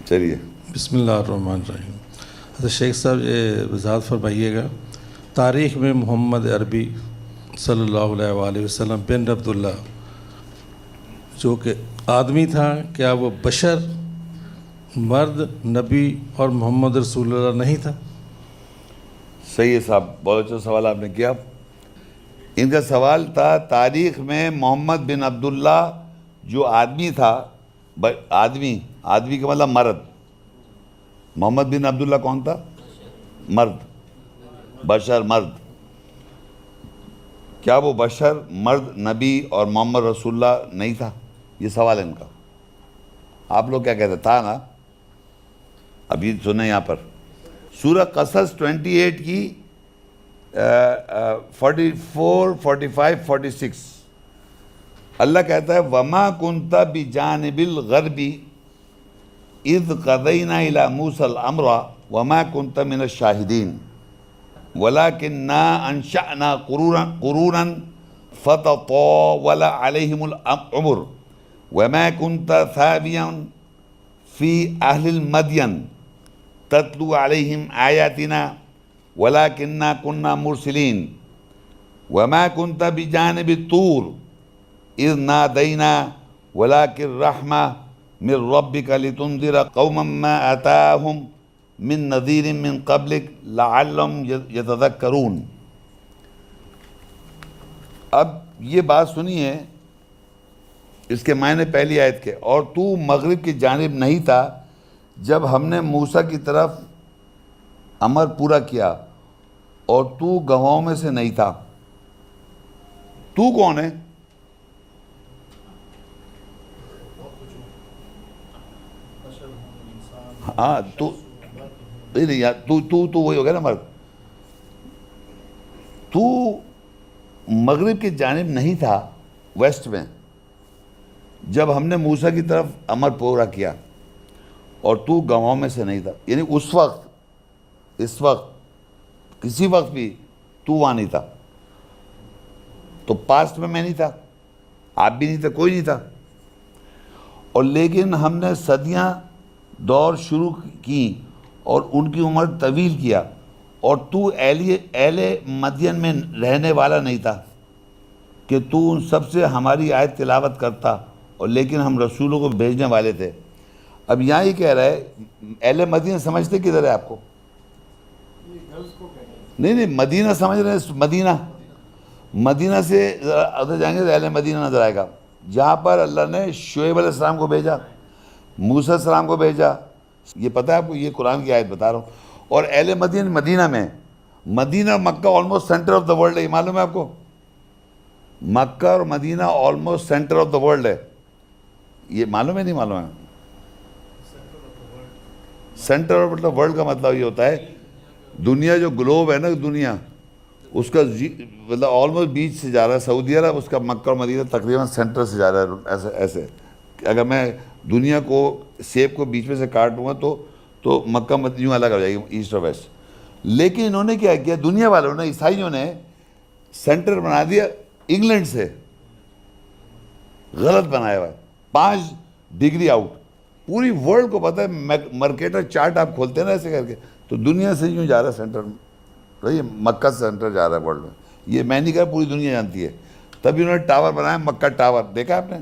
چلیے بسم اللہ الرحمن الرحیم۔ حضرت شیخ صاحب یہ وضاحت فرمائیے گا، تاریخ میں محمد عربی صلی اللہ علیہ وآلہ وسلم بن عبداللہ جو کہ آدمی تھا، کیا وہ بشر، مرد، نبی اور محمد رسول اللہ نہیں تھا؟ صحیح ہے صاحب، بہت اچھا سوال آپ نے کیا۔ ان کا سوال تھا تاریخ میں محمد بن عبداللہ جو آدمی تھا، آدمی کا مطلب مرد، محمد بن عبداللہ کون تھا؟ مرد، بشر، مرد، کیا وہ بشر، مرد، نبی اور محمد رسول اللہ نہیں تھا؟ یہ سوال ہے ان کا۔ آپ لوگ کیا کہتے تھا نا؟ ابھی سنیں یہاں پر سورہ قصص 28 کی 44، 45، 46 اللہ کہتا ہے وَمَا كُنْتَ بِجَانِبِ الْغَرْبِ اِذْ قَضَيْنَا إِلَى مُوسَى الْأَمْرَ وَمَا كُنْتَ مِنَ الشَّاهِدِينَ وَلَكِنَّا أَنشَأْنَا قُرُونًا فَتَطَاوَلَ عَلَيْهِمُ الْعُمُرُ وَمَا كُنْتَ ثَاوِيًا فِي أَهْلِ الْمَدْيَنِ تَتْلُو عَلَيْهِمْ آيَاتِنَا وَلَكِنَّا كُنَّا مُرْسِلِينَ وَمَا كُنْتَ بِجَانِبِ الطُّورِ إِذْ نَادَيْنَا وَلَكِنْ رَحْمَةً مِنْ رَبِّكَ لِتُنْذِرَ قَوْمًا مَا آتَاهُمْ مِنْ نَذِيرٍ مِنْ قَبْلِكَ لَعَلَّهُمْ يَتَذَكَّرُونَ۔ اب یہ بات سنیے، اس کے معنی پہلی آیت کے، اور تو مغرب کی جانب نہیں تھا جب ہم نے موسیٰ کی طرف امر پورا کیا، اور تو گواہوں میں سے نہیں تھا۔ تو کون ہے؟ ہاں تو نہیں یار، تو وہی ہو گیا نا مرد۔ تو مغرب کی جانب نہیں تھا، ویسٹ میں، جب ہم نے موسیٰ کی طرف امر پورا کیا، اور تو گواہوں میں سے نہیں تھا، یعنی اس وقت کسی وقت بھی تو وہاں نہیں تھا۔ تو پاسٹ میں نہیں تھا، آپ بھی نہیں تھا، کوئی نہیں تھا، اور لیکن ہم نے صدیاں دور شروع کی اور ان کی عمر طویل کیا، اور تو اہل مدین میں رہنے والا نہیں تھا کہ تو ان سب سے ہماری آیت تلاوت کرتا، اور لیکن ہم رسولوں کو بھیجنے والے تھے۔ اب یہاں ہی کہہ رہا ہے اہل مدینہ سمجھتے کدھر ہے آپ کو؟ نہیں، مدینہ سمجھ رہے ہیں؟ مدینہ سے ادھر جائیں گے تو اہل مدینہ نظر آئے گا، جہاں پر اللہ نے شعیب علیہ السلام کو بھیجا، موسیٰ علیہ السلام کو بھیجا۔ یہ پتہ ہے آپ کو؟ یہ قرآن کی آیت بتا رہا ہوں۔ اور اہل مدینہ میں، مدینہ مکہ almost centre of the world ہے، یہ معلوم ہے آپ کو؟ مکہ اور مدینہ almost centre of the world ہے، یہ معلوم ہے نہیں معلوم ہے؟ سینٹر آف دا ورلڈ کا مطلب یہ ہوتا ہے دنیا جو گلوب ہے نا، دنیا اس کا مطلب آلموسٹ بیچ سے جا رہا ہے سعودی عرب، اس کا مکہ اور مدینہ تقریباً سینٹر سے جا رہا ہے، ایسے اگر میں دنیا کو سیب کو بیچ میں سے کاٹوں گا تو مکہ مدینہ الگ ہو جائے گی، ایسٹ اور ویسٹ۔ لیکن انہوں نے کیا کیا، دنیا والوں نے، عیسائیوں نے سینٹر بنا دیا انگلینڈ سے، غلط بنایا ہوا ہے، 5 ڈگری آؤٹ۔ پوری ورلڈ کو پتہ ہے، مرکیٹر چارٹ آپ کھولتے ہیں نا ایسے کر کے، تو دنیا سے یوں جا رہا ہے سینٹر میں، یہ مکہ سے سینٹر جا رہا ہے ورلڈ میں، یہ میں نہیں کہا، پوری دنیا جانتی ہے۔ تبھی انہوں نے ٹاور بنایا، مکہ ٹاور، دیکھا آپ نے؟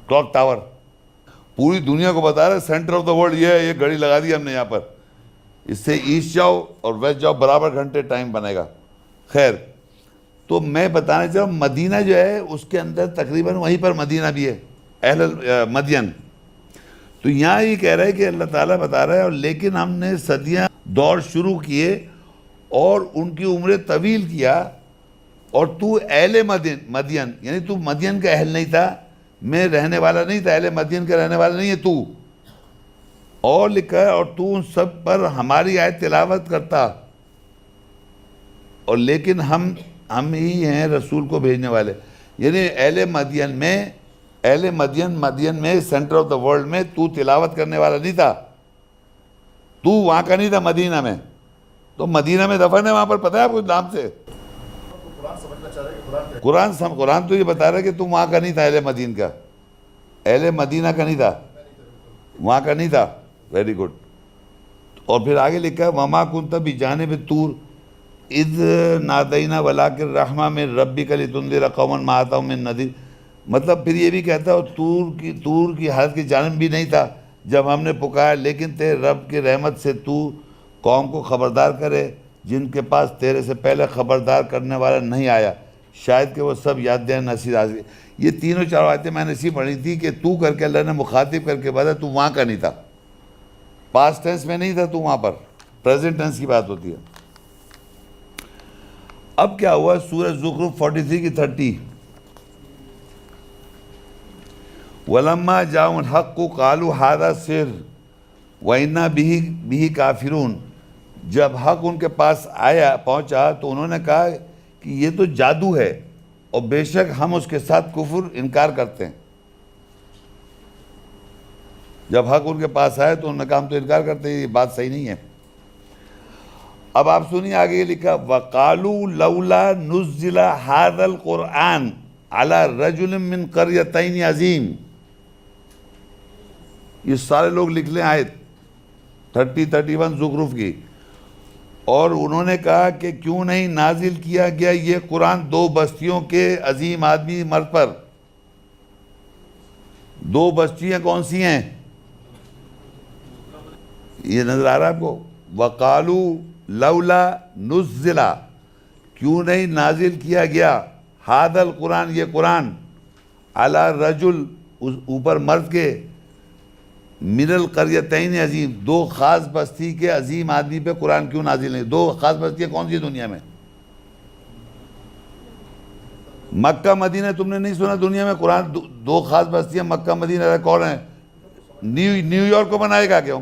کلاک ٹاور، پوری دنیا کو بتا رہا ہے سینٹر آف دا ورلڈ یہ ہے، یہ گھڑی لگا دی ہم نے یہاں پر، اس سے ایسٹ جاؤ اور ویسٹ جاؤ برابر گھنٹے ٹائم بنے گا۔ خیر، تو میں بتانا چاہ رہا ہوں مدینہ جو ہے اس کے اندر تقریباً وہیں پر مدینہ بھی ہے، اہل مدین۔ تو یہاں یہ کہہ رہا ہے کہ اللہ تعالیٰ بتا رہا ہے اور لیکن ہم نے صدیاں دور شروع کیے اور ان کی عمریں طویل کیا، اور تو اہل مدین یعنی تو مدین کا اہل نہیں تھا، میں رہنے والا نہیں تھا، اہل مدین کا رہنے والا نہیں ہے تو، اور لکھا ہے اور تو ان سب پر ہماری آیت تلاوت کرتا، اور لیکن ہم ہی ہیں رسول کو بھیجنے والے، یعنی اہل مدین میں سینٹر آف دا ورلڈ میں تو تلاوت کرنے والا نہیں تھا، تو وہاں کا نہیں تھا مدینہ میں، تو مدینہ میں دفن ہے وہاں پر، پتہ ہے آپ کو نام سے؟ قرآن تو یہ بتا رہا ہے کہ تم وہاں کا نہیں تھا، اہل مدین کا، اہل مدینہ کا نہیں تھا، وہاں کا نہیں تھا، ویری گڈ. اور پھر آگے لکھا ہے وما کنت بجانب طور اذ نادینا ولکن رحمۃ من ربک لتنذر قوما ما اتاہم من نذیر. مطلب پھر یہ بھی کہتا ہے طور کی حالت کی جانب بھی نہیں تھا جب ہم نے پکارا، لیکن تیرے رب کی رحمت سے تو قوم کو خبردار کرے جن کے پاس تیرے سے پہلے خبردار کرنے والا نہیں آیا، شاید کہ وہ سب یاد دیں نصیحت حاصل. یہ تینوں چاروں آیتیں میں نے اسی پڑھی تھی کہ تو کر کے اللہ نے مخاطب کر کے بتا، تو وہاں کا نہیں تھا، پاسٹ ٹینس میں نہیں تھا تو وہاں پر پریزنٹ ٹینس کی بات ہوتی ہے. اب کیا ہوا سورہ زخرف 43 کی 30 وَلَمَّا جَاءَهُمُ الْحَقُّ قَالُوا هَذَا سِحْرٌ وَإِنَّا بِهِ كَافِرُونَ. جب حق ان کے پاس پہنچا تو انہوں نے کہا کہ یہ تو جادو ہے اور بے شک ہم اس کے ساتھ کفر انکار کرتے ہیں. جب حق ان کے پاس آئے تو انہوں نے کہا ہم تو انکار کرتے ہیں، یہ بات صحیح نہیں ہے. اب آپ سنیے آگے یہ لکھا وَقَالُوا لَوْلَا نُزِّلَ هَذَا الْقُرْآنُ عَلَى رَجُلٍ مِّن قَرْيَتَيْنِ عَظِيمٍ. یہ سارے لوگ لکھ لیں آیت 31 زخرف کی. اور انہوں نے کہا کہ کیوں نہیں نازل کیا گیا یہ قرآن دو بستیوں کے عظیم آدمی مرد پر. دو بستیاں کون سی ہیں؟ یہ نظر آ رہا ہے آپ کو؟ وَقَالُوا لَوْلَا نُزِّلَ، کیوں نہیں نازل کیا گیا ہَذَا القرآن، یہ قرآن، عَلَى رَجُل، اوپر مرد کے، من القریتین عظیم، دو خاص بستی کے عظیم آدمی پہ قرآن کیوں نازل نہیں؟ دو خاص بستیاں کون سی دنیا میں؟ مکہ مدینہ. تم نے نہیں سنا دنیا میں قرآن دو خاص بستیاں مکہ مدینہ کون ہیں؟ نیو یارک کو بنائے گا کیوں؟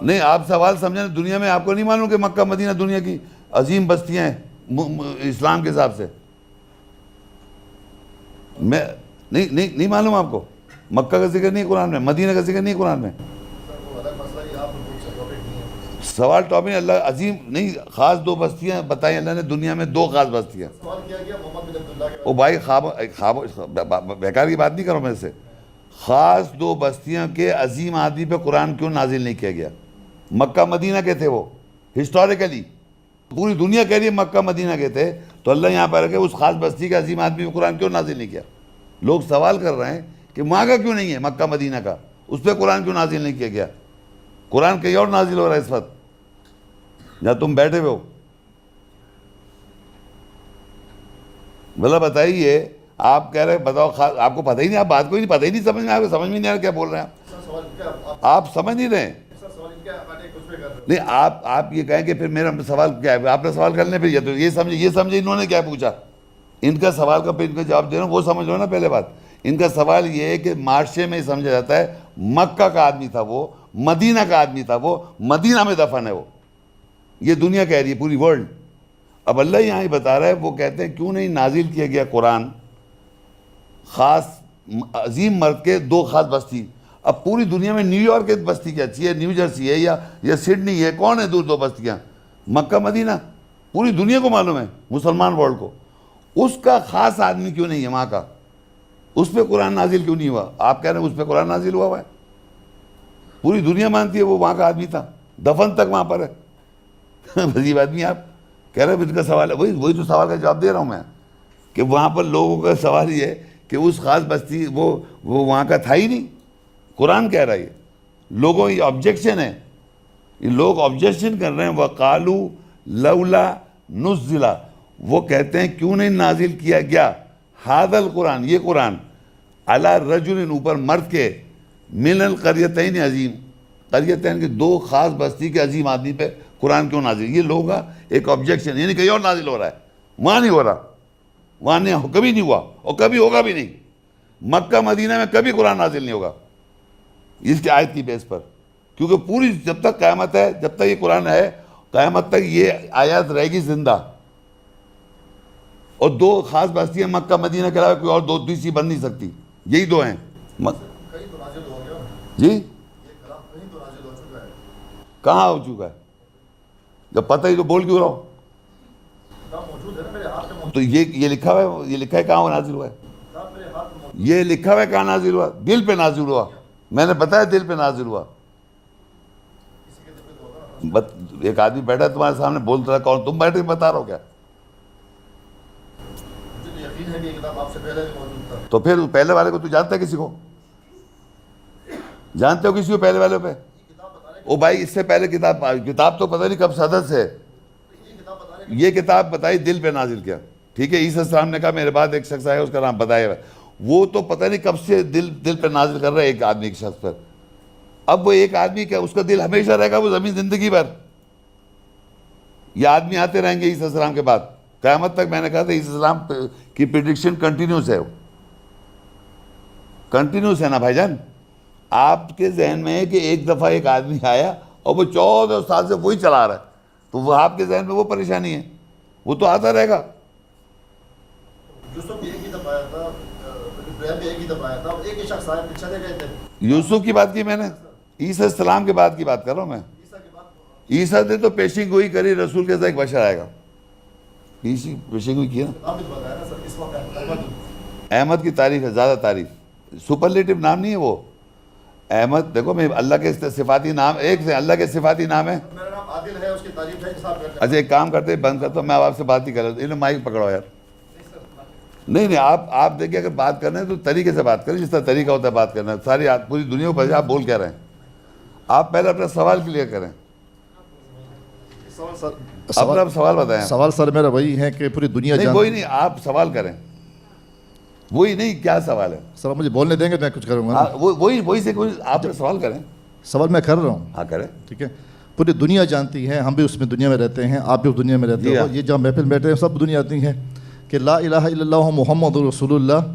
نہیں، آپ سوال سمجھیں، دنیا میں آپ کو نہیں معلوم کہ مکہ مدینہ دنیا کی عظیم بستیاں ہیں اسلام کے حساب سے؟ میں نہیں معلوم آپ کو؟ مکہ کا ذکر نہیں قرآن میں، مدینہ کا ذکر نہیں قرآن میں. سوال ٹاپک اللہ عظیم نہیں، خاص دو بستیاں بتائیں اللہ نے دنیا میں، دو خاص بستیاں. او بھائی خواب بیکار کی بات نہیں کرو میں سے. خاص دو بستیاں کے عظیم آدمی پہ قرآن کیوں نازل نہیں کیا گیا؟ مکہ مدینہ کے تھے وہ ہسٹوریکلی، پوری دنیا کہہ رہی ہے مکہ مدینہ کے تھے، تو اللہ یہاں پر رکھے اس خاص بستی کے عظیم آدمی پہ قرآن کیوں نازل نہیں کیا؟ لوگ سوال کر رہے ہیں کہ وہاں کا کیوں نہیں ہے، مکہ مدینہ کا، اس پہ قرآن کیوں نازل نہیں کیا گیا؟ قرآن کہیں اور نازل ہو رہا ہے اس وقت جہاں تم بیٹھے ہوئے ہو. بھلا بتائیے، آپ کہہ رہے بتاؤ آپ کو پتہ ہی نہیں، آپ بات کو ہی نہیں پتہ ہی نہیں، سمجھ میں آپ کو سمجھ میں نہیں آ رہا کیا بول رہے ہیں آپ سمجھ نہیں رہے. نہیں آپ یہ کہیں کہ پھر میرا سوال کیا ہے، آپ نے سوال کر لیں، پھر یہ سمجھے انہوں نے کیا پوچھا. ان کا سوال کا پھر ان کا جواب دے رہا ہوں، وہ سمجھ لو نا. پہلے بات ان کا سوال یہ ہے کہ معاشرے میں سمجھا جاتا ہے مکہ کا آدمی تھا وہ، مدینہ کا آدمی تھا وہ، مدینہ میں دفن ہے وہ. یہ دنیا کہہ رہی ہے، پوری ورلڈ. اب اللہ یہاں ہی بتا رہا ہے، وہ کہتے ہیں کیوں نہیں نازل کیا گیا قرآن خاص عظیم مرد کے دو خاص بستی. اب پوری دنیا میں نیو یارک کی بستی کیا اچھی ہے، نیو جرسی ہے یا سڈنی ہے، کون ہے دو بستیاں؟ مکہ مدینہ پوری دنیا کو معلوم ہے، مسلمان ورلڈ کو. اس کا خاص آدمی کیوں نہیں ہے وہاں کا؟ اس پہ قرآن نازل کیوں نہیں ہوا؟ آپ کہہ رہے ہیں اس پہ قرآن نازل ہوا ہے، پوری دنیا مانتی ہے وہ وہاں کا آدمی تھا، دفن تک وہاں پر ہے. عجیب آدمی آپ کہہ رہے ہیں. ان کا سوال ہے وہی تو سوال کا جواب دے رہا ہوں میں، کہ وہاں پر لوگوں کا سوال یہ ہے کہ اس خاص بستی وہ وہاں کا تھا ہی نہیں. قرآن کہہ رہا ہے، لوگوں یہ آبجیکشن ہے، یہ لوگ آبجیکشن کر رہے ہیں. وَقَالُوا لَوْلَا نُزِّلَ، وہ کہتے ہیں کیوں نہیں نازل کیا گیا ہَذَا القرآن، یہ قرآن، عَلَى رَجُلٍ، اوپر مرد کے، مِنَ الْقَرْيَتَيْنِ عظیم، قریتین کے دو خاص بستی کے عظیم آدمی پہ قرآن کیوں نازل؟ یہ لوگوں کا ایک آبجیکشن، یعنی کہیں اور نازل ہو رہا ہے، وہاں نہیں ہو رہا، وہاں نہیں، کبھی نہیں ہوا اور کبھی ہوگا بھی نہیں. مکہ مدینہ میں کبھی قرآن نازل نہیں ہوگا اس کی آیت کی بیس پر، کیونکہ پوری جب تک قیامت ہے، جب تک یہ قرآن ہے، قیامت تک یہ آیات رہے گی زندہ. اور دو خاص بستیاں مکہ مدینہ کے علاوہ کوئی اور دو تیسری بن نہیں سکتی، یہی دو ہیں. جی کہاں ہو چکا ہے؟ جب پتہ ہی تو بول کیوں رہا ہو؟ تو یہ لکھا ہوا ہے، یہ لکھا ہے کہاں نازل ہوا ہے؟ یہ لکھا ہوا ہے کہاں نازل ہوا؟ دل پہ نازل ہوا. میں نے بتایا دل پہ نازل ہوا. ایک آدمی بیٹھا تمہارے سامنے بولتا رہا, کون تم بیٹھے بتا رہا ہو کیا؟ تو پھر پہلے والے کو تو جانتا ہے کسی کو؟ جانتے ہو کسی کو پہلے والے پہ؟ او بھائی اس سے پہلے کتاب تو پتہ نہیں کب صدر سے. یہ کتاب بتائی دل پہ نازل کیا. ٹھیک ہے, عیسیٰ السلام نے کہا میرے بعد ایک شخص آیا اس کا نام بتایا ہوا, وہ تو پتہ نہیں کب سے دل پہ نازل کر رہا ہے ایک آدمی کے شخص پر. اب وہ ایک آدمی کا اس کا دل ہمیشہ رہے گا وہ زمین زندگی بھر. یہ آدمی آتے رہیں گے عیسیٰ السلام کے بعد قیامت تک. میں نے کہا تھا عیسیٰ السلام کی پریڈکشن کنٹینیوس ہے, کنٹینیوس ہے نا بھائی جان. آپ کے ذہن میں ہے کہ ایک دفعہ ایک آدمی آیا اور وہ 14 سال سے وہی چلا رہا ہے, تو وہ آپ کے ذہن میں وہ پریشانی ہے, وہ تو آتا رہے گا. یوسف کی بات کی میں نے, عیسیٰ السلام کے بعد کی بات کر رہا ہوں میں. عیسیٰ نے تو پیشین گوئی کری رسول کے ساتھ ایک بشر آئے گا. پیشین گوئی کی نا. احمد کی تعریف ہے, زیادہ تعریف, سپرلیٹو نام نہیں ہے وہ. احمد دیکھو میں اللہ کے صفاتی نام, ایک سے اللہ کے صفاتی نام ہے. اچھا ایک کام کرتے بند کرتا ہوں, میں آپ سے بات ہی کر رہا ہوں. انہوں مائک پکڑو یار. نہیں آپ دیکھیں اگر بات کرنا ہے تو طریقے سے بات کریں, جس طرح طریقہ ہوتا ہے بات کرنا. ساری پوری دنیا کو آپ بول کیا رہے ہیں. آپ پہلے اپنا سوال کلیئر کریں. اپنا سوال بتائیں. سوال سر میرا وہی ہے کہ پوری دنیا نہیں وہی نہیں, آپ سوال کریں. وہی نہیں, کیا سوال ہے سر؟ مجھے بولنے دیں گے میں کچھ کروں گا. وہی سے کوئی آپ سوال کریں. سوال میں کر رہا ہوں. ہاں کریں. ٹھیک ہے, پوری دنیا جانتی ہے, ہم بھی اس میں دنیا میں رہتے ہیں, آپ بھی اس دنیا میں رہتے ہو, یہ جہاں محفل بیٹھے ہیں سب دنیا جانتی ہے کہ لا الہ الا اللہ محمد رسول اللہ.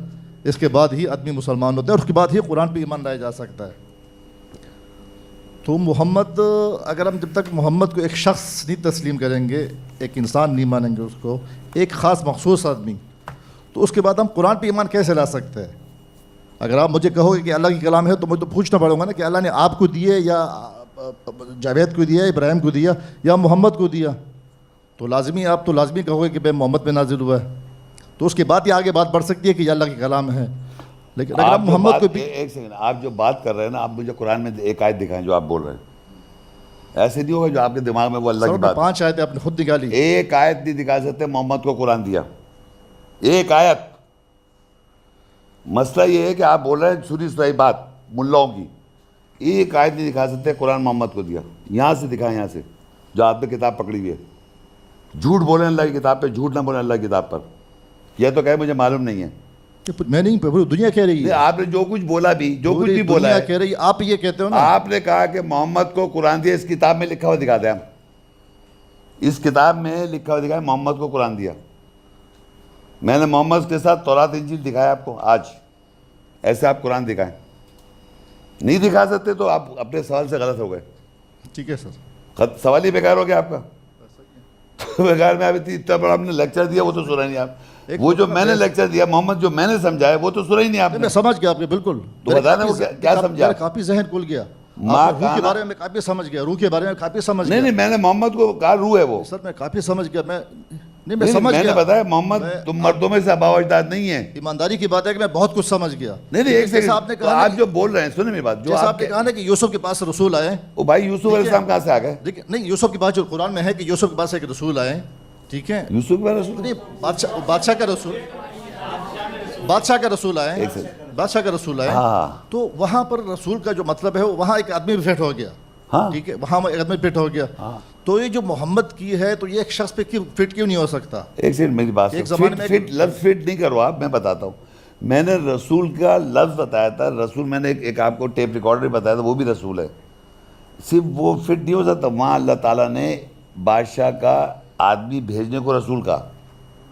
اس کے بعد ہی آدمی مسلمان ہوتا ہے اور اس کے بعد ہی قرآن پہ ایمان لایا جا سکتا ہے. تو محمد, اگر ہم جب تک محمد کو ایک شخص نہیں تسلیم کریں گے, ایک انسان نہیں مانیں گے اس کو, ایک خاص مخصوص آدمی, تو اس کے بعد ہم قرآن پہ ایمان کیسے لا سکتے ہیں؟ اگر آپ مجھے کہو گے کہ اللہ کی کلام ہے تو مجھے تو پوچھنا پڑے گا نا کہ اللہ نے آپ کو دیے یا جاوید کو دیا, ابراہیم کو دیا یا محمد کو دیا. تو لازمی آپ تو لازمی کہو گے کہ بھائی محمد پہ نازل ہوا ہے, تو اس کے بعد ہی آگے بات بڑھ سکتی ہے کہ یہ اللہ کی کلام ہے. لیکن اگر آپ محمد کو بھی ایک سیکنڈ, آپ جو بات کر رہے ہیں نا, آپ مجھے قرآن میں ایک آیت دکھائیں جو آپ بول رہے ہیں. ایسے نہیں ہوگا جو آپ کے دماغ میں وہ اللہ کی بات. 5 آیتیں آپ نے خود نکالی. ایک آیت نہیں دکھا سکتے محمد کو قرآن دیا, ایک آیت. مسئلہ یہ ہے کہ آپ بول رہے ہیں سری سرائی بات ملاؤں کی, ایک آیت نہیں دکھا سکتے قرآن محمد کو دیا. یہاں سے دکھائیں, یہاں سے جو آپ نے کتاب پکڑی ہوئی ہے. جھوٹ بولیں اللہ کی کتاب پہ, جھوٹ نہ بولیں اللہ کی کتاب پر. یہ تو کہے مجھے معلوم نہیں ہے. میں نہیں, پوری دنیا کہہ رہی ہے. آپ نے جو کچھ بولا بھی, جو کچھ بھی بولا ہے کہہ رہی, آپ یہ کہتے ہو نا. آپ نے کہا کہ محمد کو قرآن دیا, اس کتاب میں لکھا ہوا دکھا دیں. اس کتاب میں لکھا ہوا دکھایا محمد کو قرآن دیا. میں نے محمد کے ساتھ تورات انجیل دکھایا آپ کو آج. ایسے آپ قرآن دکھائیں. نہیں دکھا سکتے تو آپ اپنے سوال سے غلط ہو گئے. ٹھیک ہے سر, سوال ہی بیکار ہو گیا آپ کا. بیکار میں ابھی اتنا بڑا ہم نے لیکچر دیا, وہ تو سنا نہیں آپ. وہ جو میں نے لیکچر دیا محمد, جو میں نے سمجھایا وہ تو سنا ہی نہیں آپ نے. میں سمجھ گیا آپ نے بالکل. تو بتانا وہ کیا سمجھا. کافی ذہن کھل گیا. روح کے بارے میں کافی سمجھ گیا, روح کے بارے میں کافی سمجھ گیا. نہیں میں نے محمد کو کہا روح ہے وہ. سر میں کافی سمجھ گیا. میں نے بتایا محمد تم مردوں میں سے آباء و اجداد نہیں ہیں. ایمانداری کی بات ہے کہ میں بہت کچھ سمجھ گیا. نہیں ایک سیکنڈ, آپ جو بول رہے ہیں سنیں میری بات. جو آپ نے کہا نا کہ یوسف کے پاس رسول آئے, وہ بھائی یوسف علیہ السلام کہاں سے آ گئے؟ دیکھیں نہیں, یوسف کے پاس جو قرآن میں ہے کہ یوسف کے پاس ایک رسول آئے. ٹھیک ہے, یوسف کا رسول نہیں, بادشاہ کا رسول, بادشاہ کا رسول آئے, بادشاہ کا رسول آئے. تو وہاں پر رسول کا جو مطلب ہے وہاں ایک آدمی بھی فٹ ہو گیا. ٹھیک ہے, وہاں ایک آدمی فٹ ہو گیا. تو یہ جو محمد کی ہے تو یہ ایک شخص پہ فٹ کیوں نہیں ہو سکتا؟ ایک سیکنڈ میری بات, فٹ لفظ فٹ نہیں کرو آپ, میں بتاتا ہوں. میں نے رسول کا لفظ بتایا تھا. رسول میں نے ایک آپ کو ٹیپ ریکارڈر بتایا تھا, وہ بھی رسول ہے. صرف وہ فٹ نہیں ہو سکتا. وہاں اللہ تعالیٰ نے بادشاہ کا آدمی بھیجنے کو رسول کا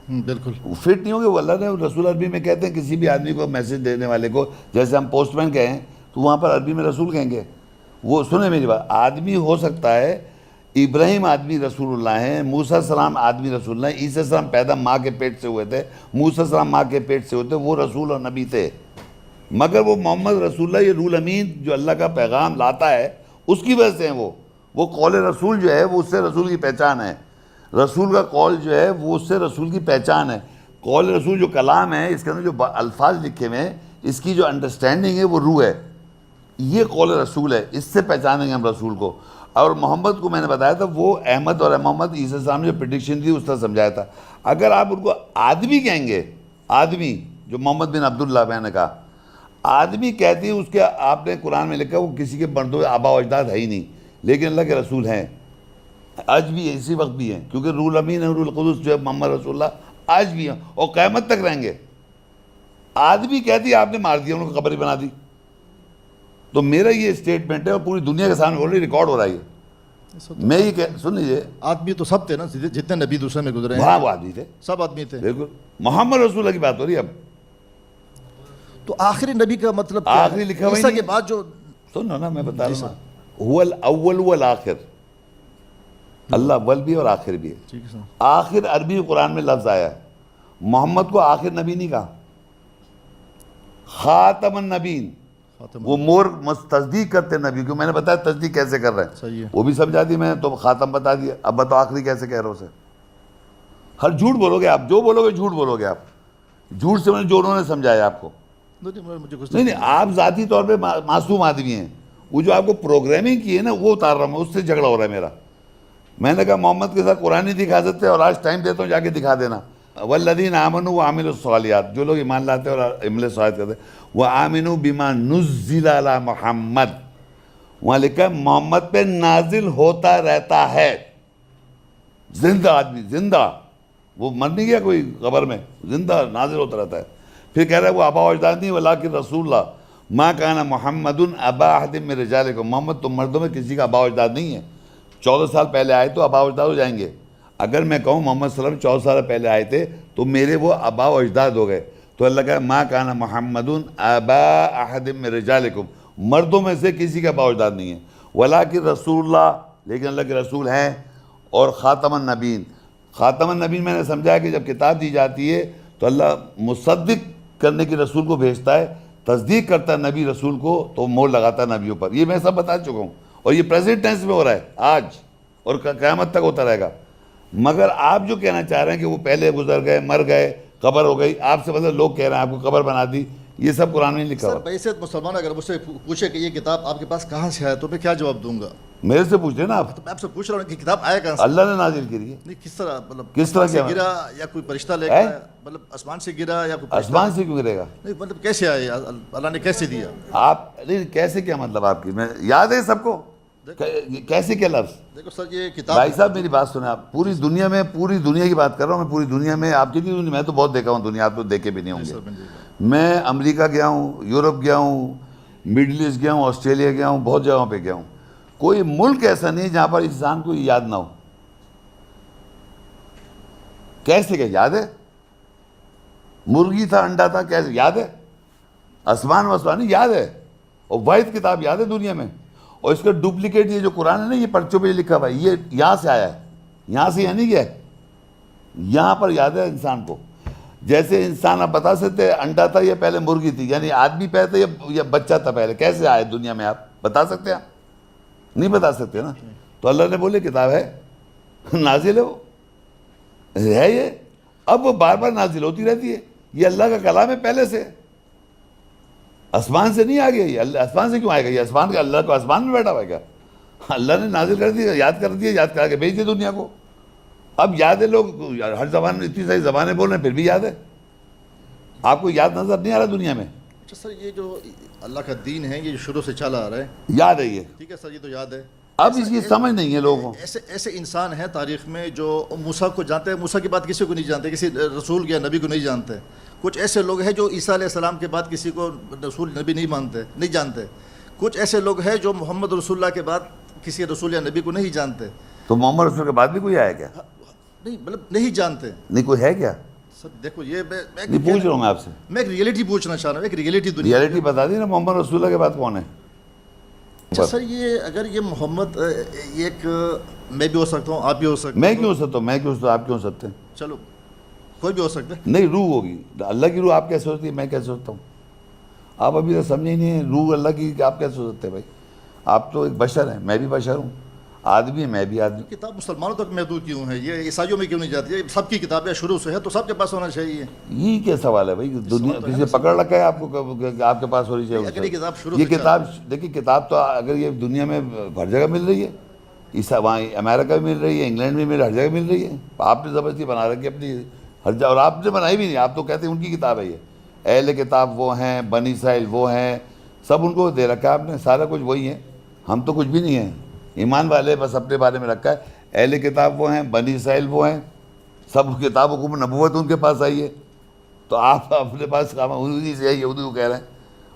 بالکل فٹ نہیں ہوگا. وہ اللہ نے رسول عربی میں کہتے ہیں کسی بھی آدمی کو میسج دینے والے کو, جیسے ہم پوسٹ مین کہیں تو وہاں پر عربی میں رسول کہیں گے. وہ سنیں میری بات, آدمی ہو سکتا ہے, ابراہیم آدمی رسول اللہ ہیں, موسیٰ السلام آدمی رسول اللہ ہیں, عیسیٰ السلام پیدا ماں کے پیٹ سے ہوئے تھے, موسیٰ السلام ماں کے پیٹ سے ہوئے تھے, وہ رسول اور نبی تھے. مگر وہ محمد رسول اللہ, یہ رول امین جو اللہ کا پیغام لاتا ہے اس کی وجہ سے ہیں. وہ قول رسول جو ہے وہ اس سے رسول کی پہچان ہے. رسول کا قول جو ہے وہ اس سے رسول کی پہچان ہے. قول رسول جو کلام ہے, اس کے اندر جو الفاظ لکھے ہوئے ہیں, اس کی جو انڈرسٹینڈنگ ہے وہ روح ہے. یہ قول رسول ہے، اس سے پہچانیں گے ہم رسول کو. اور محمد کو میں نے بتایا تھا وہ احمد اور محمد عیسی السلام نے جو پریڈکشن تھی اس طرح سمجھایا تھا. اگر آپ ان کو آدمی کہیں گے، آدمی جو محمد بن عبداللہ میں نے کہا آدمی کہتی ہے، اس کے آپ نے قرآن میں لکھا وہ کسی کے مردوں آبا و اجداد ہے ہی نہیں، لیکن اللہ کے رسول ہیں، آج بھی اسی وقت بھی ہیں، کیونکہ روح الامین اور روح القدس جو ہے محمد رسول اللہ آج بھی ہیں اور قیامت تک رہیں گے. آدمی کہتی ہے آپ نے مار دیا، ان کو قبر ہی بنا دی. تو میرا یہ اسٹیٹمنٹ ہے اور پوری دنیا کے سامنے آلریڈی ریکارڈ ہو رہا ہے. میں یہ سن لیجیے، آدمی تو سب تھے نا، جتنے نبی دوسرے میں گزرے ہیں وہاں وہ آدمی تھے، سب آدمی تھے. بالکل. محمد رسول اللہ کی بات ہو رہی ہے. اب تو آخری نبی کا مطلب کیا ہے؟ آخری لکھا ہوا ہی عیسیٰ نہیں کے بعد جو سنو نا، میں بتا رہا ہوں، هو الاول والآخر، اللہ اول بھی اور آخر بھی ہے. ٹھیک ہے سر. آخر عربی قرآن میں لفظ آیا ہے، محمد کو آخر نبی نہیں کہا، خاتم النبیین. وہ مور تصدیق کرتے نبی کو، میں نے بتایا تصدیق کیسے کر رہے ہیں، صحیح ہے. وہ بھی سمجھا دی میں نے، تو خاتم بتا دیا. اب بتاؤ آخری کیسے کہہ رہے ہو اسے؟ ہر جھوٹ بولو گے آپ، جو بولو گے جھوٹ بولو گے آپ. جھوٹ سے میں نے جو انہوں نے سمجھایا آپ کو. مجھے کچھ نہیں آپ ذاتی طور پہ معصوم آدمی ہیں، وہ جو آپ کو پروگرامنگ کی ہے نا وہ اتار رہا ہوں، اس سے جھگڑا ہو رہا ہے میرا. میں نے کہا محمد کے ساتھ قرآن نہیں دکھا سکتے، اور آج ٹائم دیتا ہوں جا کے دکھا دینا. والذین آمنوا وعملوا الصالحات، جو لوگ ایمان لاتے ہیں اور عمل صالحات کرتے ہیں. وآمنوا بما نزل علی محمد، وہاں لکھا ہے محمد پہ نازل ہوتا رہتا ہے. زندہ آدمی، زندہ، وہ مر نہیں گیا کوئی قبر میں، زندہ نازل ہوتا رہتا ہے. پھر کہہ رہا ہے وہ آبا و اجداد نہیں، ولکن رسول اللہ ما کان محمد ابا احد من رجالکم، محمد تم مردوں میں کسی کا آبا و اجداد نہیں ہے. 14 سال پہلے آئے تو آبا و اجداد ہو جائیں گے. اگر میں کہوں محمد صلی اللہ علیہ وسلم 14 سال پہلے آئے تھے تو میرے وہ آبا و اجداد ہو گئے. تو اللہ کہا ما کان محمد ابا احد من رجالکم، مردوں میں سے کسی کا آبا و اجداد نہیں ہے. ولکن رسول اللہ، لیکن اللہ کے رسول ہیں. اور خاتم النبیین، خاتم النبیین میں نے سمجھا کہ جب کتاب دی جاتی ہے تو اللہ مصدق کرنے کے رسول کو بھیجتا ہے، تصدیق کرتا ہے نبی رسول کو تو مور لگاتا ہے نبیوں پر. یہ میں سب بتا چکا ہوں، اور یہ پریزنٹ ٹینس میں ہو رہا ہے آج اور قیامت تک ہوتا رہے گا. مگر آپ جو کہنا چاہ رہے ہیں کہ وہ پہلے گزر گئے، مر گئے، قبر ہو گئی، آپ سے بدل لوگ کہہ رہے ہیں آپ کو قبر بنا دی، یہ سب قرآن میں نہیں لکھا ہوا. بیست مسلمان اگر مجھ سے پوچھے کہ یہ کتاب آپ کے پاس کہاں سے ہے تو میں کیا جواب دوں گا؟ میرے سے پوچھ لیں نا آپ. تو میں آپ سے پوچھ رہا ہوں کہ کتاب آیا کہاں سے؟ اللہ نے نازل کی ہے. نہیں کس طرح، مطلب کس طرح سے کیا گرا یا کوئی فرشتہ لے کر آیا؟ مطلب آسمان سے گرا یا کوئی فرشتہ؟ آسمان سے کیوں گرے گا؟ نہیں مطلب کیسے آئے، اللہ نے کیسے دیا؟ آپ نہیں کیسے، کیا مطلب آپ کی، میں یاد ہے سب کو کیسے کیا لفظ. دیکھو سر یہ کتاب، بھائی صاحب میری بات سنیں آپ. پوری دنیا میں، پوری دنیا کی بات کر رہا ہوں میں، پوری دنیا میں. آپ کی دنیا میں تو بہت دیکھا ہوں دنیا، آپ تو دیکھے بھی نہیں ہوں گے. میں امریکہ گیا ہوں، یورپ گیا ہوں، مڈل ایسٹ گیا ہوں، آسٹریلیا گیا ہوں، بہت جگہوں پہ گیا ہوں. کوئی ملک ایسا نہیں جہاں پر انسان کو یاد نہ ہو. کیسے کیا یاد ہے؟ مرغی تھا، انڈا تھا، کیسے یاد ہے؟ آسمان وسمان یاد ہے، اور واحد کتاب یاد ہے دنیا میں. اور اس کا ڈپلیکیٹ یہ جو قرآن ہے نا، یہ پرچوں پہ لکھا ہوا ہے، یہ یہاں سے آیا ہے، یہاں سے نہیں گیا ہے، یہاں پر یاد ہے انسان کو. جیسے انسان آپ بتا سکتے ہیں انڈا تھا یا پہلے مرغی تھی، یعنی آدمی پہلے تھا یا بچہ تھا پہلے، کیسے آئے دنیا میں آپ بتا سکتے ہیں؟ نہیں بتا سکتے نا. تو اللہ نے بولے کتاب ہے، نازل ہے، وہ ہے یہ، اب وہ بار بار نازل ہوتی رہتی ہے. یہ اللہ کا کلام ہے پہلے سے، آسمان سے نہیں آ گیا. یہ آسمان سے کیوں آئے گا؟ یہ آسمان کا، اللہ کو آسمان میں بیٹھا ہوا ہے کیا؟ اللہ نے نازل کر دیا، یاد کر دیا، یاد کرا کے بھیج دیا دنیا کو. اب یاد ہے، لوگ ہر زبان میں اتنی ساری زبانیں بول رہے ہیں پھر بھی یاد ہے. آپ کو یاد نظر نہیں آ رہا دنیا میں؟ اچھا سر یہ جو اللہ کا دین ہے یہ شروع سے چلا آ رہا ہے، یاد ہے یہ. ٹھیک ہے سر یہ تو یاد ہے. اب اس کی سمجھ نہیں ہے لوگوں کو. ایسے انسان ہیں تاریخ میں جو موسیٰ کو جانتے ہیں، موسیٰ کی بات کسی کو نہیں جانتے، کسی رسول یا نبی کو نہیں جانتے. کچھ ایسے لوگ ہیں جو عیسیٰ علیہ السلام کے بعد کسی کو رسول نبی نہیں جانتے. کچھ ایسے لوگ ہیں جو محمد رسول اللہ کے بعد کسی رسول یا نبی کو نہیں جانتے. تو محمد رسول کے بعد بھی کوئی آیا کیا؟ نہیں مطلب نہیں جانتے. نہیں کوئی ہے کیا؟ سر دیکھو یہ نہیں پوچھ رہا ہوں میں آپ سے، میں ایک ریئلٹی پوچھنا چاہ رہا ہوں، ایک ریئلٹی دنیا. ریئلٹی بتا دی نا، محمد رسول اللہ کے بعد کون ہے؟ اچھا سر یہ اگر یہ محمد ایک میں بھی ہو سکتا ہوں، آپ بھی ہو سکتے ہیں. میں کیوں ہو سکتا ہوں؟ میں کیوں ہو سکتا ہوں؟ آپ کیوں ہو سکتے ہیں؟ چلو کوئی بھی ہو سکتا ہے. نہیں روح ہوگی، اللہ کی روح آپ کیسے ہوتی ہے؟ میں کیسے ہوتا ہوں؟ آپ ابھی تو سمجھے ہی نہیں ہیں روح اللہ کی، آپ کیسے ہو سکتے ہیں بھائی؟ آپ تو ایک بشر ہیں، میں بھی بشر ہوں. آدمی میں بھی آدمی. کتاب مسلمانوں تک محدود کیوں ہے؟ یہ عیسائیوں میں کیوں نہیں جاتی ہے؟ سب کی کتابیں شروع سے ہے تو سب کے پاس ہونا چاہیے. یہ کیا سوال ہے بھائی؟ دنیا کسی نے پکڑ رکھا ہے آپ کو کہ آپ کے پاس ہونی اگر یہ چاہیے؟ کتاب شروع یہ سے کتاب دیکھیے، کتاب تو اگر یہ دنیا میں ہر جگہ مل رہی ہے، وہاں امریکہ میں مل رہی ہے، انگلینڈ میں مل رہی ہے، ہر جگہ مل رہی ہے. آپ نے زبردستی بنا رکھی اپنی ہر جگہ، اور آپ نے بنائی بھی نہیں. آپ تو کہتے ہیں ان کی کتاب ہے یہ. اہل کتاب وہ ہیں، بنی اسرائیل وہ ہیں، سب ان کو دے رکھا ہے آپ نے، سارا کچھ وہی ہے. ہم تو کچھ بھی نہیں ہیں، ایمان والے بس اپنے بارے میں رکھا ہے. اہل کتاب وہ ہیں، بنی اسرائیل وہ ہیں، سب کتاب حکم نبوت ان کے پاس آئی ہے. تو آپ اپنے پاس انہی سے یہودی کو کہہ رہے ہیں،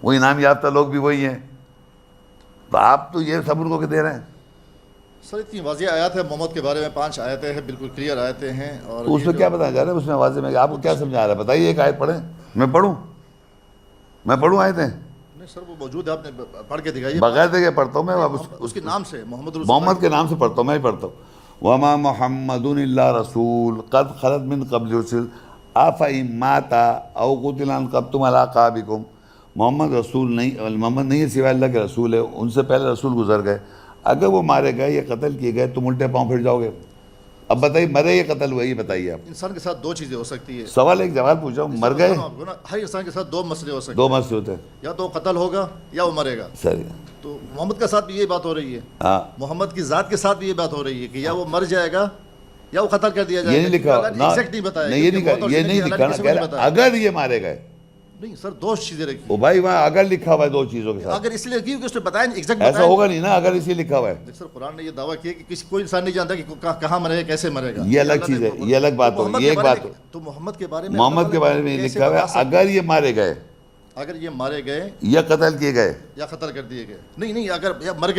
وہ انعام یافتہ لوگ بھی وہی ہیں. تو آپ تو یہ سب ان کو دے رہے ہیں. سر اتنی واضح آیات ہے محمد کے بارے میں، 5 آیتیں ہیں، بالکل کلیئر آیتیں ہیں. اور تو اس میں کیا بتایا جا رہا ہے؟ اس میں واضح میں آپ کو کیا سمجھا رہا ہے؟ بتائیے، ایک آیت پڑھیں. میں پڑھوں آیتیں؟ نہیں سر وہ موجود ہے، آپ نے پڑھ کے دکھائیے. بغیر دیکھے پڑھتا ہوں میں. اس کے نام سے محمد کے نام سے پڑھتا ہوں، میں ہی پڑھتا ہوں. وما محمد الا رسول قد خلت من قبل الرسل افإن مات او قتل انقلبتم على اعقابكم. محمد رسول نہیں، محمد نہیں ہے سوائے اللہ کے رسول ہے، ان سے پہلے رسول گزر گئے. اگر وہ مارے گئے یا قتل کیے گئے تم الٹے پاؤں پھر جاؤ گے. اب بتائیے، مرے یا قتل ہوئے؟ یہ بتائیے آپ. انسان کے ساتھ 2 چیزیں ہو سکتی ہے. سوال ایک جواب پوچھا ہوں، مر گئے؟ ہر انسان کے ساتھ 2 مسئلے ہو سکتے ہیں. 2 مسئلے ہوتے ہیں، یا تو قتل ہوگا یا وہ مرے گا. صحیح. تو محمد کے ساتھ بھی یہ بات ہو رہی ہے. ہاں، محمد کی ذات کے ساتھ بھی یہ بات ہو رہی ہے کہ یا وہ مر جائے گا یا وہ قتل کر دیا جائے گا. یہ نہیں لکھا، ایگزیکٹ نہیں بتایا. یہ نہیں لکھا. اگر یہ مارے گئے، نہیں سر 2 چیزیں رکھی. او بھائی وہاں اگر لکھا ہوا ہے 2 چیزوں کے ساتھ. اگر اس لیے لکھی کہ اس نے بتایا نہیں، ایگزیکٹ ایسا ہوگا نہیں نا اگر اسی لکھا ہوا ہے. سر قرآن نے یہ دعویٰ کیا کہ کوئی انسان نہیں جانتا کہ کہاں مرے گا، کیسے مرے گا. یہ الگ چیز ہے، یہ الگ بات ہو. یہ ایک بات ہو. تو محمد کے بارے میں، محمد کے بارے میں لکھا ہوا ہے اگر یہ مارے گئے، اگر یہ مارے گئے یا قتل کیے گئے یا قتل کر دیے گئے. نہیں اگر یا مر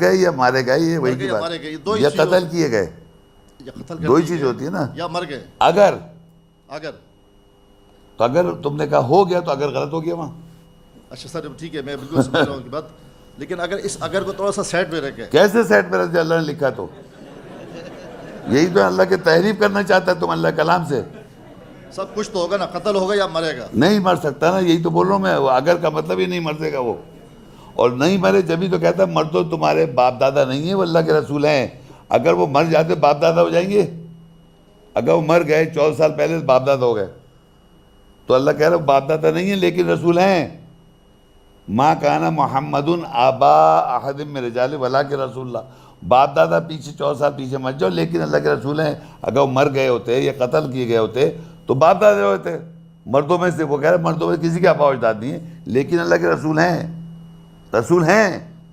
گئے یا مارے گئے، یہ وہی کی بات. یا قتل کیے گئے، یا قتل 2 ہی چیز ہوتی ہے نا. یا مر گئے. اگر تو اگر تم نے کہا ہو گیا تو اگر غلط ہو گیا وہاں. اچھا سر ٹھیک ہے، میں بالکل سمجھ رہا ہوں کی بات. لیکن اگر اس اگر کو تھوڑا سا سیٹ میں رکھے. کیسے سیٹ میں رکھے؟ اللہ نے لکھا تو یہی تو اللہ کی تحریف کرنا چاہتا ہے تم اللہ کلام سے. سب کچھ تو ہوگا نا، قتل ہوگا یا مرے گا. نہیں مر سکتا نا، یہی تو بول رہا ہوں میں. اگر کا مطلب ہی نہیں مرے گا وہ، اور نہیں مرے جبھی تو کہتا ہے مر تو تمہارے باپ دادا نہیں ہیں، وہ اللہ کے رسول ہیں. اگر وہ مر جاتے باپ دادا ہو جائیں گے. اگر وہ مر گئے 14 سال پہلے باپ دادا ہو گئے تو اللہ کہہ رہا ہے باپ دادا نہیں ہیں لیکن رسول ہیں. ما کان محمد آبا احد من رجال ولکن رسول اللہ. باپ دادا پیچھے 14 سال پیچھے مت جاؤ، لیکن اللہ کے رسول ہیں. اگر وہ مر گئے ہوتے یا قتل کیے گئے ہوتے تو باپ دادا ہوتے. مردوں میں سے وہ کہہ رہے مردوں میں کسی کے آبا و اجداد نہیں ہیں لیکن اللہ کے رسول ہیں. رسول ہیں،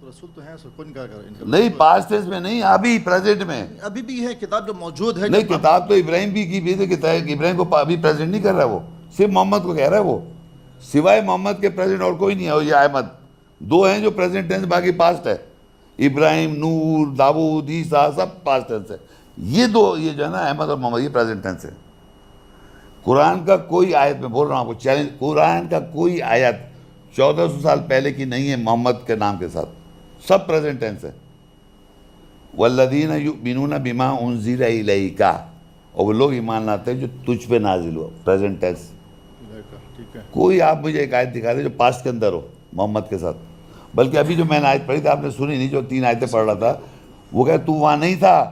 رسول تو ہیں سر، کون کیا کرے. نہیں پاسٹ ٹینس میں نہیں، ابھی پریزنٹ میں. ابھی بھی ہے کتاب جو موجود ہے. نہیں کتاب تو ابراہیم بھی کی بھی تھی، ابراہیم کو ابھی پریزنٹ نہیں کر رہا ہے، وہ صرف محمد کو کہہ رہا ہے. وہ سوائے محمد کے پریزنٹ اور کوئی نہیں ہے. یہ احمد 2 ہیں جو پریزنٹ ٹینس، باقی پاسٹ ہے. ابراہیم، نوح، داؤد، عیسیٰ سب پاسٹ ٹینس ہے. یہ 2 یہ جو ہے نا احمد اور محمد، یہ پریزنٹ ٹینس ہے. قرآن کا کوئی آیت، میں بول رہا ہوں آپ کو چیلنج، قرآن کا کوئی آیت 1400 سال پہلے کی نہیں ہے محمد کے نام کے ساتھ. سب پریزنٹ ٹینس ہے. والذین یؤمنون بما انزل الیک، اور وہ لوگ ایمان لاتے ہیں جو تجھ پہ نازل ہوا. Present tense. کوئی آپ مجھے ایک آیت دکھا دیں جو پاسٹ کے اندر ہو محمد کے ساتھ. بلکہ ابھی جو میں نے آیت پڑھی تھی آپ نے سنی نہیں، جو 3 آیتیں پڑھ رہا تھا، وہ کہ تو وہاں نہیں تھا،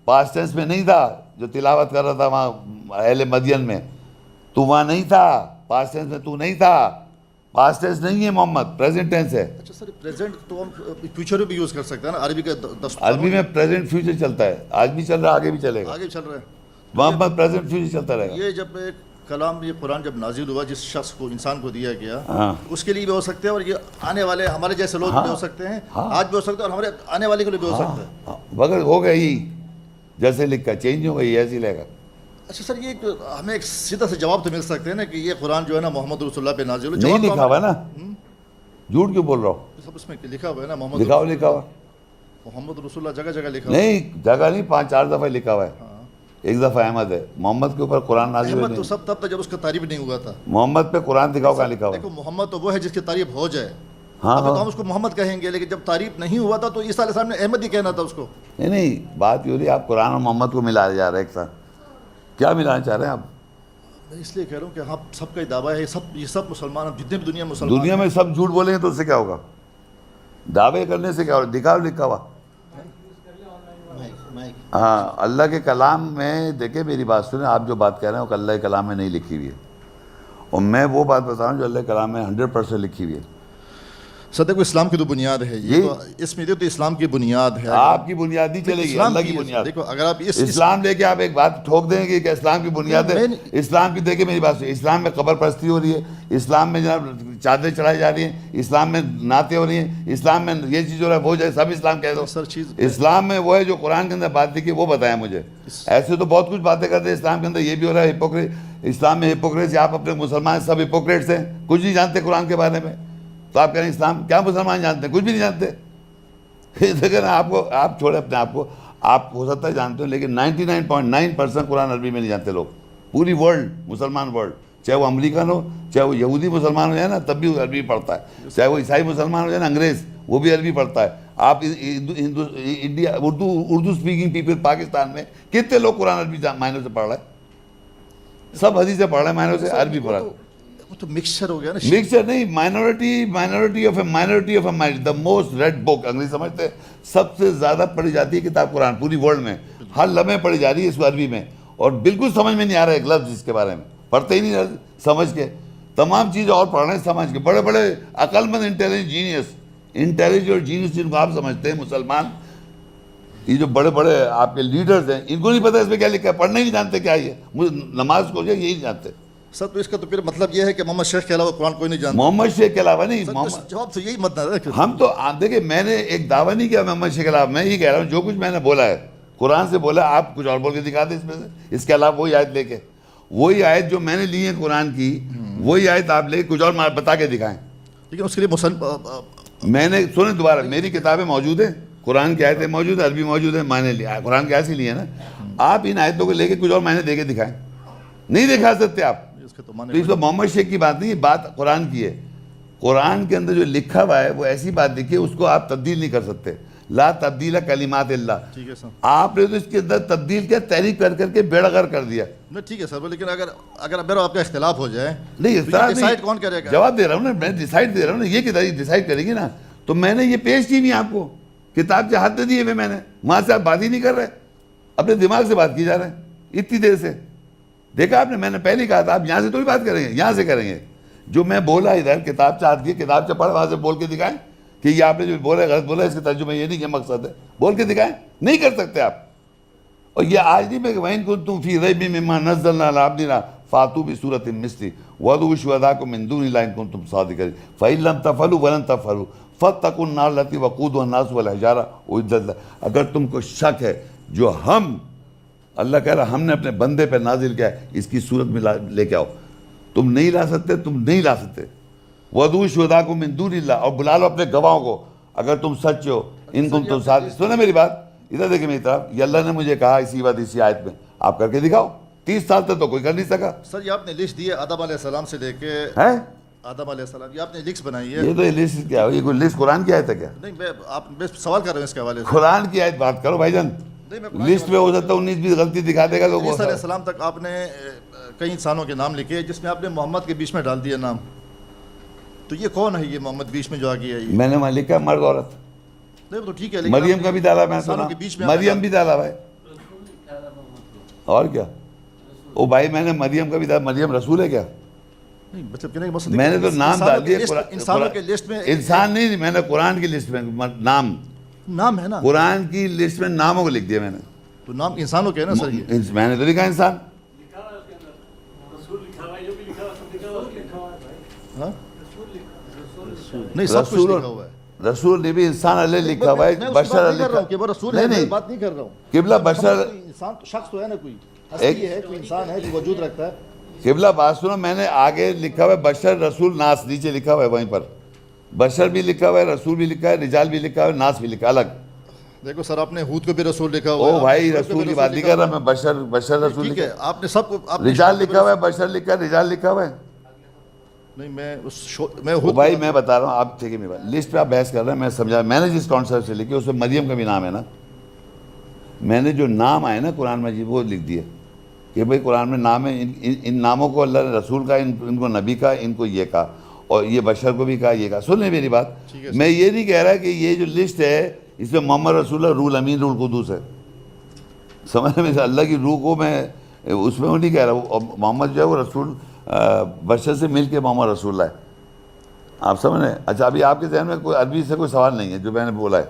پاسٹ ٹینس میں نہیں تھا. جو تلاوت کر رہا تھا وہاں اہل مدین میں، تو وہاں نہیں تھا. پاسٹ ٹینس میں تو نہیں تھا. پاسٹ ٹینس نہیں ہے محمد، پریزنٹ ٹینس ہے. اچھا سر پریزنٹ تو ہم فیوچر میں بھی یوز کر سکتے ہیں نا، عربی کا عربی میں پریزنٹ فیوچر چلتا ہے. آج بھی چل رہا، آگے بھی چلے گا. آگے چل رہا ہے. محمد پریزنٹ فیوچر چلتا رہے گا. یہ جب ایک کلام، یہ قرآن جب نازل ہوا جس شخص کو، انسان کو دیا گیا، ہاں، اس کے لیے بھی ہو سکتے ہیں، اور یہ آنے والے ہمارے جیسے لوگ بھی ہو سکتے ہیں. آج بھی ہو سکتے ہیں اور ہمارے آنے والے کے لیے بھی ہو سکتا ہے. مگر ہو گئی جیسے لکھا، چینج ہو گئی، ایسے ہی لے گا. اچھا سر یہ ہمیں ایک سیدھا سے جواب تو مل سکتے ہیں نا کہ یہ قرآن جو ہے نا محمد رسول اللہ پہ نازل ہوا. نہیں لکھا ہوا ہے نا، جھوٹ کیوں بول رہا ہوں؟ سب اس میں لکھا ہوا ہے نا محمد لکھا ہوا محمد رسول اللہ، جگہ جگہ لکھا ہوا ہے. نہیں جگہ نہیں، 5-4 دفعہ لکھا ہوا ہے. ایک دفعہ احمد ہے. محمد کے اوپر قرآن نازل احمد تو سب تب تک جب اس کا تعریف نہیں ہوا تھا. محمد پہ قرآن دکھاؤ کہاں لکھا ہوا ہے. دیکھو محمد تو وہ ہے جس کی تعریف ہو جائے. ہاں اب تو ہم اس کو محمد کہیں گے، لیکن جب تعریف نہیں ہوا تھا تو عیسیٰ علیہ السلام نے احمد ہی کہنا تھا اس کو. نہیں بات یہ ہو رہی ہے آپ قرآن اور محمد کو ملا جا رہے ہیں ایک ساتھ. کیا ملانا چاہ رہے ہیں آپ؟ میں اس لیے کہہ رہا ہوں کہ ہاں سب کا دعویٰ ہے، یہ سب مسلمان، جتنے بھی دنیا مسلمان، دنیا میں سب جھوٹ بولیں گے تو اس سے کیا ہوگا؟ دعوے کرنے سے کیا ہوگا؟ دکھاؤ لکھا ہوا. ہاں اللہ کے کلام میں دیکھیں میری بات سنیں, آپ جو بات کہہ رہے ہیں وہ اللہ کے کلام میں نہیں لکھی ہوئی ہے, اور میں وہ بات بتا رہا ہوں جو اللہ کے کلام میں 100% لکھی ہوئی ہے. سر دیکھو اسلام کی تو بنیاد ہے یہ تو, اس میں تو اسلام کی بنیاد ہے. آپ کی بنیاد نہیں چلے گی, اللہ کی بنیاد. دیکھو اگر آپ اسلام لے کے آپ ایک بات ٹھوک دیں گے کہ اسلام کی بنیاد ہے, اسلام کی دیکھیں میری بات سنیں, اسلام میں قبر پرستی ہو رہی ہے, اسلام میں جناب چادریں چڑھائی جا رہی ہیں, اسلام میں نعتیں ہو رہی ہیں, اسلام میں یہ چیز ہو رہا ہے وہ جائے, سب اسلام کہہ دو. اسلام میں وہ ہے جو قرآن کے اندر بات لکھی وہ بتائیں مجھے. ایسے تو بہت کچھ باتیں کرتے ہیں اسلام کے اندر, یہ بھی ہو رہا ہے اسلام میں ہپوکریسی, آپ اپنے مسلمان سب ہپوکریٹس ہیں, کچھ نہیں جانتے قرآن کے بارے میں, تو آپ کہہ رہے ہیں اسلام کیا مسلمان جانتے ہیں, کچھ بھی نہیں جانتے. دیکھیں نا آپ چھوڑے اپنے آپ کو, آپ ہو سکتا ہے جانتے ہو لیکن 99.9% قرآن عربی میں نہیں جانتے لوگ, پوری ورلڈ مسلمان ورلڈ, چاہے وہ امریکن ہو, چاہے وہ یہودی مسلمان ہو جائے نا تب بھی وہ عربی پڑھتا ہے, چاہے وہ عیسائی مسلمان ہو جائے نا انگریز وہ بھی عربی پڑھتا ہے. آپ India Urdu speaking people Pakistan میں کتنے لوگ قرآن عربی معنوں سے پڑھ رہے ہیں, سب حدیثیں پڑھ رہے ہیں معنوں سے, عربی پڑھ رہے ہیں. تو مکسچر ہو گیا نا, مکسچر نہیں, minority of a minority of a minority, the most read book انگریزی سمجھتے ہیں, سب سے زیادہ پڑھی جاتی ہے کتاب قرآن پوری ورلڈ میں, ہر لمحے پڑھی جا رہی ہے اس کو عربی میں, اور بالکل سمجھ میں نہیں آ رہا ایک لفظ اس کے بارے میں, پڑھتے ہی نہیں سمجھ کے, تمام چیزیں اور پڑھ رہے ہیں سمجھ کے. بڑے بڑے عقل مند انٹیلیجنٹ جینیس جن کو آپ سمجھتے ہیں مسلمان, یہ جو بڑے بڑے آپ کے لیڈرز ہیں ان کو نہیں پتہ اس میں کیا لکھا ہے, پڑھنا ہی نہیں جانتے کیا یہ, نماز کو یہی نہیں جانتے. سر تو اس کا تو پھر مطلب یہ ہے کہ محمد شیخ کے علاوہ قرآن کوئی نہیں جانتا. محمد شیخ کے علاوہ نہیں, جواب تو یہی مطلب ہے. ہم تو دیکھیں میں نے ایک دعویٰ نہیں کیا محمد شیخ کے علاوہ, میں یہ کہہ رہا ہوں جو کچھ میں نے بولا ہے قرآن سے بولا, آپ کچھ اور بول کے دکھا دیں اس میں سے, اس کے علاوہ وہی آیت لے کے, وہی آیت جو میں نے لی ہے قرآن کی وہی آیت آپ لے کچھ اور بتا کے دکھائیں. لیکن اس کے لیے میں نے سنیں دوبارہ, میری کتابیں موجود ہیں, قرآن کی آیتیں موجود ہیں, عربی موجود ہیں, میں نے لیا قرآن کی ایسی لی ہے نا, آپ ان آیتوں کو لے کے کچھ اور میں نے دے کے دکھائیں, نہیں دکھا سکتے آپ. تو اس کو محمد شیخ کی بات نہیں, بات قرآن کی ہے. قرآن کے اندر جو لکھا ہوا ہے وہ ایسی بات لکھی ہے اس کو آپ تبدیل نہیں کر سکتے, لا تبدیل کلمات اللہ. ٹھیک ہے سر, آپ نے تو اس کے اندر تبدیل کیا, تحریف کر کر کے بیڑا غرق کر دیا. ٹھیک ہے سر, لیکن اگر میرا آپ کا اختلاف ہو جائے نہیں, ڈیسائیڈ کون کرے گا؟ جواب دے رہا ہوں نا, میں ڈیسائیڈ دے رہا ہوں نا, یہ کتاب ڈیسائیڈ کرے گی نا. تو میں نے یہ پیش کی نہیں آپ کو, کتاب سے ہاتھ دے دیے ہوئے میں نے, وہاں سے آپ بات ہی نہیں کر رہے, اپنے دماغ سے بات کی جا رہے ہیں اتنی دیر سے. دیکھا آپ نے, میں نے پہلے کہا تھا آپ یہاں سے تو ہی بات کریں گے, یہاں سے کریں گے. جو میں بولا ادھر کتاب سے ہاتھ کی, کتاب سے پڑھ, وہاں سے بول کے دکھائیں کہ یہ آپ نے جو بولا غلط بولا, اس کا ترجمہ یہ نہیں کہ مقصد ہے, بول کے دکھائیں. نہیں کر سکتے آپ. اور یہ آج نہیں میں کہ وَإِن كُنتُمْ فِي رَيْبٍ مِّمَّا نَزَّلْنَا عَلَىٰ عَبْدِنَا فَأْتُوا بِسُورَةٍ مِّثْلِهِ وَادْعُوا شُهَدَاءَكُم مِّن دُونِ اللَّهِ إِن كُنتُمْ صَادِقِينَ فَإِن لَّمْ تَفْعَلُوا وَلَن تَفْعَلُوا فَاتَّقُوا النَّارَ الَّتِي وَقُودُهَا النَّاسُ وَالْحِجَارَةُ أُعِدَّتْ لِلْكَافِرِينَ. اگر تم کو شک ہے, جو ہم اللہ کہہ رہا ہم نے اپنے بندے پہ نازل کیا ہے, اس کی صورت میں لے کے آؤ. تم نہیں لا سکتے, تم نہیں لا سکتے. وَادْعُوا شُهَدَاءَكُم مِّن دُونِ اللَّهِ, اور بلا لو اپنے گواہوں کو اگر تم سچ ہو. ان کنتم صادقین. سنیں میری بات, ادھر دیکھیں میری طرف, یہ اللہ نے مجھے کہا اسی بات اسی آیت میں, آپ کر کے دکھاؤ. 30 سال تک تو کوئی کر نہیں سکا. سر یہ آپ نے لسٹ دی ہے آدم علیہ السلام سے لے کے, ہے آدم علیہ السلام, یہ آپ نے لسٹ بنائی ہے. یہ تو لسٹ کیا, یہ کوئی لسٹ قرآن کی آیت ہے کیا؟ نہیں میں سوال کر رہا ہوں اس کے حوالے سے. قرآن کی آیت بات کرو بھائی جان, لسٹ میں ہو سکتا ہے 19-20 غلطی دکھا دے گا. تو عیسیٰ علیہ السلام تک آپ نے کئی انسانوں کے نام لکھے, جس میں آپ نے محمد کے بیچ میں ڈال دیا نام. تو یہ کون ہے, یہ محمد بیچ میں جو آ گیا ہے؟ میں نے وہاں لکھا مرد عورت. نہیں تو ٹھیک ہے, مریم کا بھی ڈالا, میں سنا مریم بھی ڈالا بھائی, اور کیا. او بھائی میں نے مریم کا بھی ڈالا, مریم رسول ہے کیا؟ نہیں مطلب کہ نہیں, میں نے تو نام ڈال دیا انسانوں کے لسٹ میں. انسان نہیں, میں نے قرآن کی لسٹ میں نام ہے نا, قرآن کی لسٹ میں ناموں کو لکھ دیا میں نے. تو نام انسانوں کے ہے نا سر, یہ میں نے تو لکھا انسان. نہیں سب کچھ لکھا ہوا ہے. رسول نے بھی انسان علیہ لکھا ہوا ہے, بشر علیہ. نہیں بات نہیں کر رہا ہوں, قبلہ بشر انسان شخص تو ہے نا, کوئی ہستی ہے, کوئی انسان ہے جو وجود رکھتا ہے. قبلہ بات سنو, میں نے آگے لکھا ہوا ہے بشر رسول ناس, نیچے لکھا ہوا ہے وہیں پر بشر بھی لکھا ہوا ہے, رسول بھی لکھا ہے, رجال بھی لکھا ہوا ہے, ناس بھی لکھا الگ. دیکھو سر آپ نے ہود کو بھی رسول لکھا ہوا ہے. او بھائی رسول کی بات نہیں کر رہا میں, بشر رسول ٹھیک ہے, آپ نے سب کو رجال لکھا ہوا ہے, بشر لکھا ہے, رجال لکھا ہوا ہے. نہیں میں بھائی میں بتا رہا ہوں, آپ ٹھیک ہے میری بات, لسٹ پہ آپ بحث کر رہے ہیں, میں سمجھا, میں نے جس کانسیپٹ سے لکھی اس میں مریم کا بھی نام ہے نا. میں نے جو نام آئے نا قرآن مجید وہ لکھ دیے کہ بھائی قرآن میں نام ہے, ان ناموں کو اللہ نے رسول کا, ان کو نبی کا, ان کو یہ کہا, اور یہ بشر کو بھی کہا, یہ کہا. سن لیں میری بات, میں یہ نہیں کہہ رہا کہ یہ جو لسٹ ہے اس میں محمد رسول اللہ روح الامین روح القدس ہے. سمجھ میں اللہ کی روح کو میں اس میں وہ نہیں کہہ رہا ہوں. محمد جو ہے وہ رسول بشر سے مل کے محمد رسول اللہ ہے. آپ سمجھ رہے ہیں؟ اچھا ابھی آپ کے ذہن میں کوئی عربی سے کوئی سوال نہیں ہے جو میں نے بولا ہے؟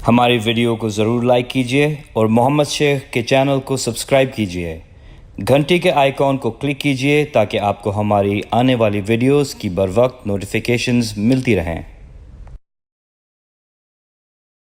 ہماری ویڈیو کو ضرور لائک کیجیے اور محمد شیخ کے چینل کو سبسکرائب کیجیے. گھنٹی کے آئیکن کو کلک کیجیے تاکہ آپ کو ہماری آنے والی ویڈیوز کی بر وقت نوٹیفیکیشنز ملتی رہیں.